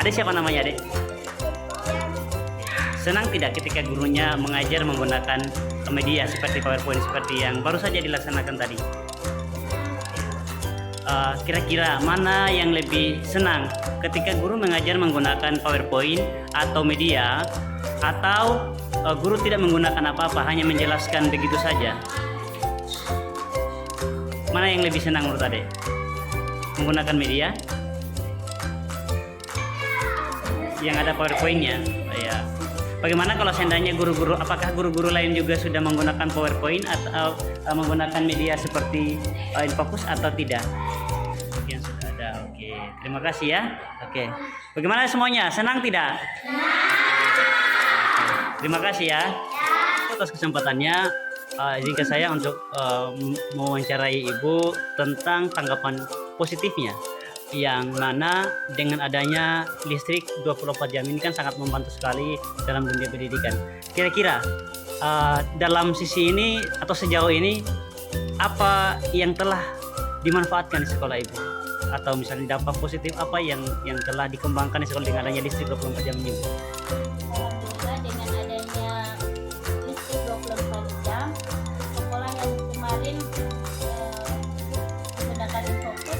Adek siapa namanya, Adek? Senang tidak ketika gurunya mengajar menggunakan media seperti PowerPoint seperti yang baru saja dilaksanakan tadi? Kira-kira mana yang lebih senang ketika guru mengajar menggunakan PowerPoint atau media, atau guru tidak menggunakan apa-apa, hanya menjelaskan begitu saja? Mana yang lebih senang menurut Adek? Menggunakan media yang ada PowerPoint-nya? Ya. Bagaimana kalau seandainya guru-guru, apakah guru-guru lain juga sudah menggunakan PowerPoint atau menggunakan media seperti Infocus atau tidak? Yang sudah ada. Oke, terima kasih ya. Oke, bagaimana semuanya? Senang tidak? Terima kasih ya atas kesempatannya. Izinkan saya untuk mewawancarai Ibu tentang tanggapan positifnya, yang mana dengan adanya listrik 24 jam ini kan sangat membantu sekali dalam dunia pendidikan. Kira-kira dalam sisi ini atau sejauh ini apa yang telah dimanfaatkan di sekolah Ibu, atau misalnya dampak positif apa yang telah dikembangkan di sekolah dengan adanya listrik 24 jam ini? Alhamdulillah, dengan adanya listrik 24 jam, sekolah yang kemarin menggunakan Infocus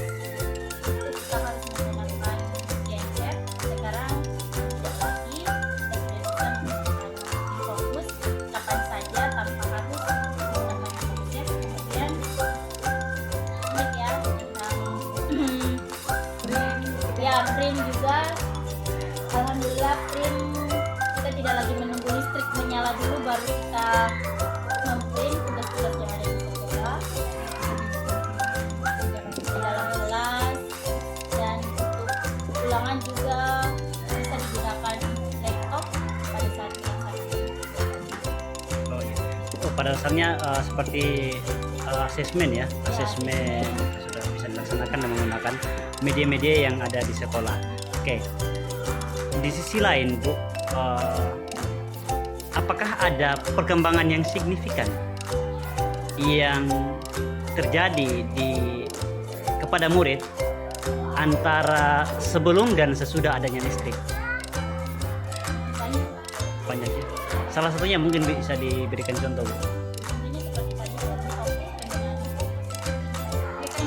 itu kita harus menggunakan genset. Sekarang tidak lagi, kita sudah bisa menggunakan Infocus kapan saja tanpa harus menggunakan genset. Kemudian ingat ya tentang print juga. Alhamdulillah, print kita tidak lagi menunggu listrik menyala dulu baru kita memprint tugas-tugas yang ada di sekolah di dalam kelas, dan untuk ulangan juga bisa digunakan laptop pada saat yang Oh, ya. Pada dasarnya seperti asesmen ya, asesmen sudah bisa dilaksanakan dengan menggunakan media-media yang ada di sekolah. Oke, di sisi lain Bu, apakah ada perkembangan yang signifikan yang terjadi kepada murid antara sebelum dan sesudah adanya listrik? Banyak ya. Salah satunya mungkin bisa diberikan contoh, Bu. ini seperti tadi dengan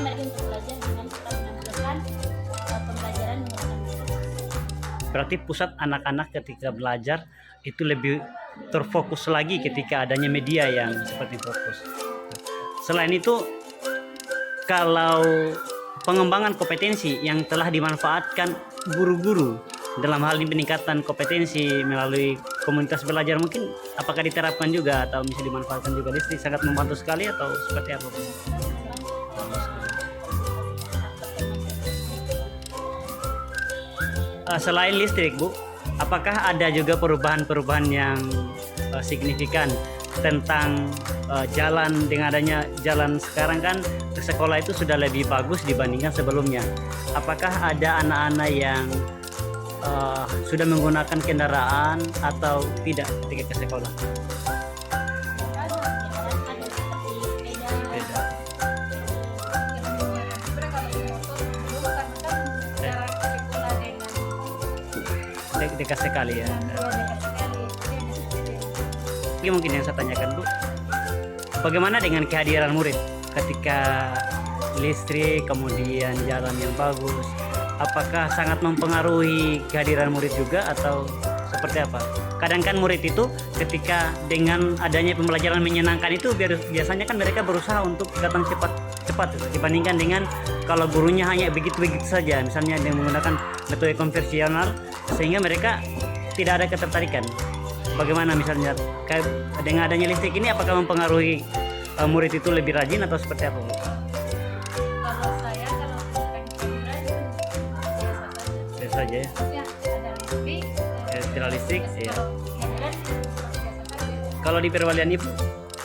mereka untuk belajar dengan kita menampilkan pembelajaran menggunakan Berarti pusat anak-anak ketika belajar itu lebih terfokus lagi ketika adanya media yang seperti fokus. Selain itu, kalau pengembangan kompetensi yang telah dimanfaatkan guru-guru dalam hal ini peningkatan kompetensi melalui komunitas belajar, mungkin apakah diterapkan juga atau bisa dimanfaatkan juga listrik sangat membantu sekali atau seperti apa? Selain listrik Bu, apakah ada juga perubahan-perubahan yang signifikan tentang jalan? Dengan adanya jalan sekarang kan ke sekolah itu sudah lebih bagus dibandingkan sebelumnya. Apakah ada anak-anak yang sudah menggunakan kendaraan atau tidak ketika ke sekolah? Dekat sekali ya. Ini mungkin yang saya tanyakan Bu, bagaimana dengan kehadiran murid ketika listrik kemudian jalan yang bagus? Apakah sangat mempengaruhi kehadiran murid juga atau seperti apa? Kadang kan murid itu ketika dengan adanya pembelajaran menyenangkan itu biasanya kan mereka berusaha untuk datang cepat dibandingkan dengan kalau gurunya hanya begitu-begitu saja, misalnya dengan menggunakan metode konvensional, sehingga mereka tidak ada ketertarikan. Bagaimana misalnya dengan adanya listrik ini, apakah mempengaruhi murid itu lebih rajin atau seperti apa, Bu? Kalau saya, kalau Biasa saja ya. ya ada listrik, Tidak listrik ya. kalau kemudian biasa saja. Kalau di perwalian Ibu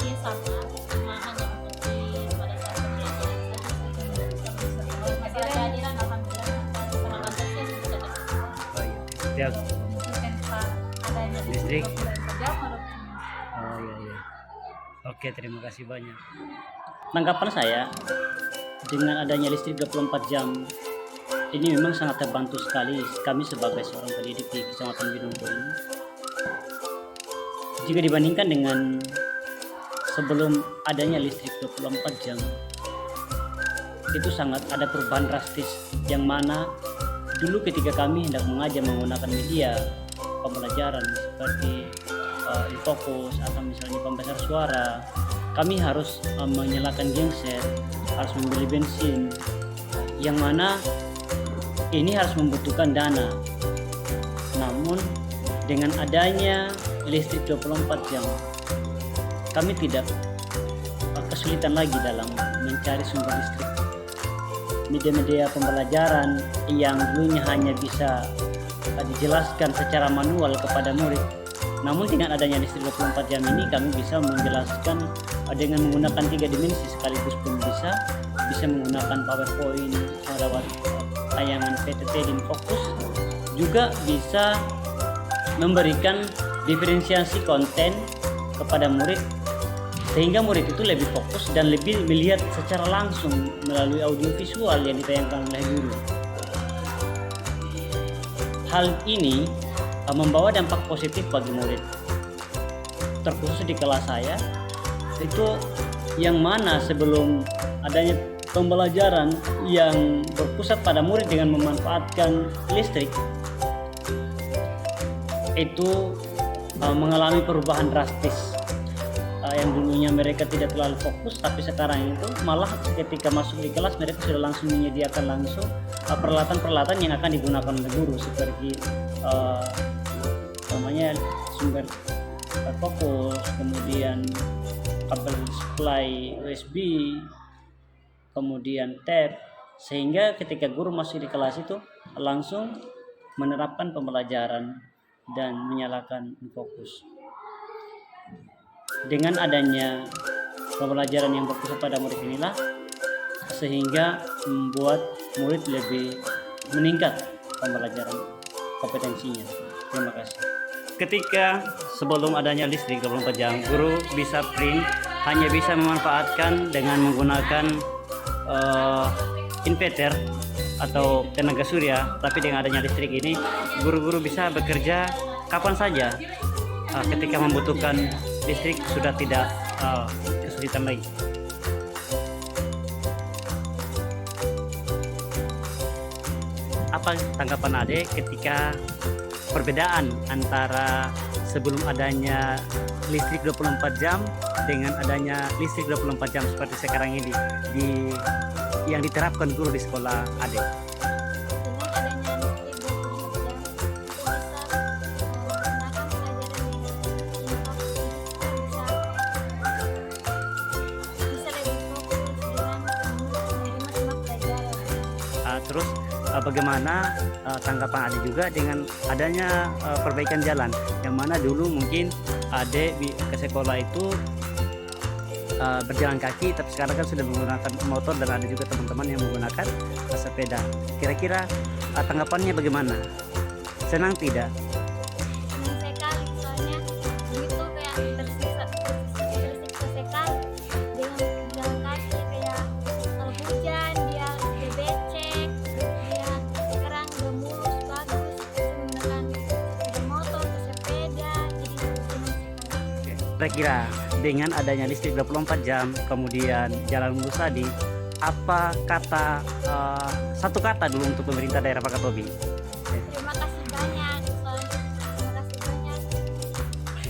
Iya, sama hanya seperti pada saat pembelajaran saja. Masalah kehadiran alhamdulillah sangat antusias sudah oh, iya. Setiap adanya listrik. jam menurut Oh iya. Oke, terima kasih banyak. Tanggapan saya dengan adanya listrik 24 jam ini memang sangat terbantu sekali kami sebagai seorang pendidik di Kecamatan Binongko ini. Jika dibandingkan dengan sebelum adanya listrik 24 jam, itu sangat ada perubahan drastis, yang mana dulu ketika kami hendak mengajar menggunakan media pembelajaran seperti Infokus atau misalnya pembesar suara, kami harus menyalakan genset, harus membeli bensin, yang mana ini harus membutuhkan dana. Namun dengan adanya listrik 24 jam, kami tidak kesulitan lagi dalam mencari sumber listrik. Media-media pembelajaran yang dulunya hanya bisa dijelaskan secara manual kepada murid, namun dengan adanya listrik 24 jam ini kami bisa menjelaskan dengan menggunakan 3 dimensi sekaligus pun bisa menggunakan PowerPoint, lewat tayangan PTT dan fokus, juga bisa memberikan diferensiasi konten kepada murid sehingga murid itu lebih fokus dan lebih melihat secara langsung melalui audio visual yang ditayangkan oleh guru. Hal ini membawa dampak positif bagi murid, terkhusus di kelas saya, itu yang mana sebelum adanya pembelajaran yang berpusat pada murid dengan memanfaatkan listrik, itu mengalami perubahan drastis. Yang dulunya mereka tidak terlalu fokus, tapi sekarang itu malah ketika masuk di kelas mereka sudah langsung menyediakan langsung peralatan-peralatan yang akan digunakan oleh guru, seperti sumber fokus, kemudian kabel supply USB, kemudian tab, sehingga ketika guru masuk di kelas itu langsung menerapkan pembelajaran dan menyalakan fokus. Dengan adanya pembelajaran yang berpusat pada murid inilah sehingga membuat murid lebih meningkat pembelajaran kompetensinya. Terima kasih. Ketika sebelum adanya listrik 24 jam, guru bisa print hanya bisa memanfaatkan dengan menggunakan inverter atau tenaga surya, tapi dengan adanya listrik ini guru-guru bisa bekerja kapan saja. Ketika membutuhkan listrik sudah tidak kesulitan lagi. Apa tanggapan Ade ketika perbedaan antara sebelum adanya listrik 24 jam dengan adanya listrik 24 jam seperti sekarang ini yang diterapkan guru di sekolah Ade? Terus bagaimana tanggapan Ade juga dengan adanya perbaikan jalan, yang mana dulu mungkin Ade ke sekolah itu berjalan kaki, tapi sekarang kan sudah menggunakan motor dan ada juga teman-teman yang menggunakan sepeda. Kira-kira tanggapannya bagaimana? Senang tidak? Senang sekali, soalnya begitu kayak tersiksa sekali dengan jalan kaki, kayak kalau hujan dia becek, dia sekarang udah mulus bagus menggunakan sepeda motor atau sepeda, jadi senang sekali. Kira-kira dengan adanya listrik 24 jam kemudian jalan mulus tadi, apa kata satu kata dulu untuk pemerintah daerah Wakatobi? Terima kasih banyak,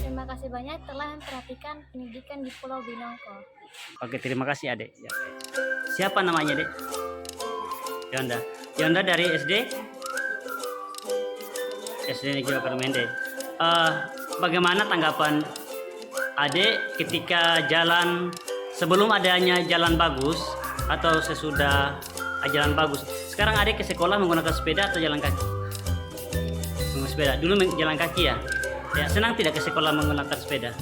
terima kasih banyak telah memperhatikan pendidikan di Pulau Binongko. Oke, terima kasih Adek. Ya. Siapa namanya Dek? Yonda. Yonda dari SD Negeri Wakarmende. Bagaimana tanggapan Adek ketika jalan sebelum adanya jalan bagus atau sesudah jalan bagus? Sekarang Adek ke sekolah menggunakan sepeda atau jalan kaki? Menggunakan sepeda. Dulu jalan kaki ya. Ya, senang tidak ke sekolah menggunakan sepeda?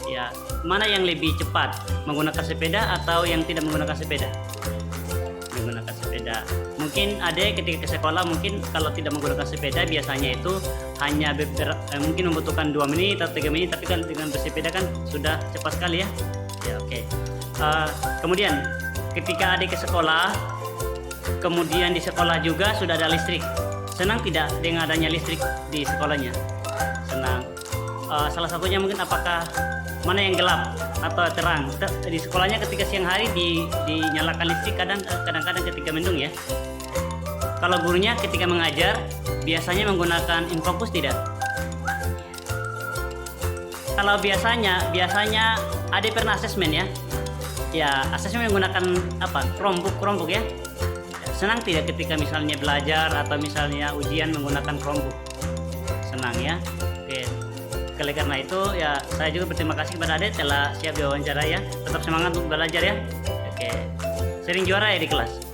Ya, mana yang lebih cepat, menggunakan sepeda atau yang tidak menggunakan sepeda? Menggunakan sepeda. Mungkin Adek ketika ke sekolah, mungkin kalau tidak menggunakan sepeda biasanya itu hanya mungkin membutuhkan 2 menit atau 3 menit, tapi kan dengan bersepeda kan sudah cepat sekali ya. Ya, oke. Kemudian ketika Adek ke sekolah, Kemudian di sekolah juga sudah ada listrik. Senang tidak dengan adanya listrik di sekolahnya? Senang. Salah satunya mungkin apakah mana yang gelap atau terang? Di sekolahnya ketika siang hari dinyalakan listrik, kadang-kadang ketika mendung ya. Kalau gurunya ketika mengajar biasanya menggunakan infrakus tidak? Kalau biasanya ada pernah asesmen ya. Ya, asesmen menggunakan apa? Chromebook ya. Senang tidak ketika misalnya belajar atau misalnya ujian menggunakan Chromebook? Senang ya. Oke. Oleh karena itu ya saya juga berterima kasih kepada Ade telah siap diwawancara ya. Tetap semangat untuk belajar ya. Oke. Sering juara ya di kelas.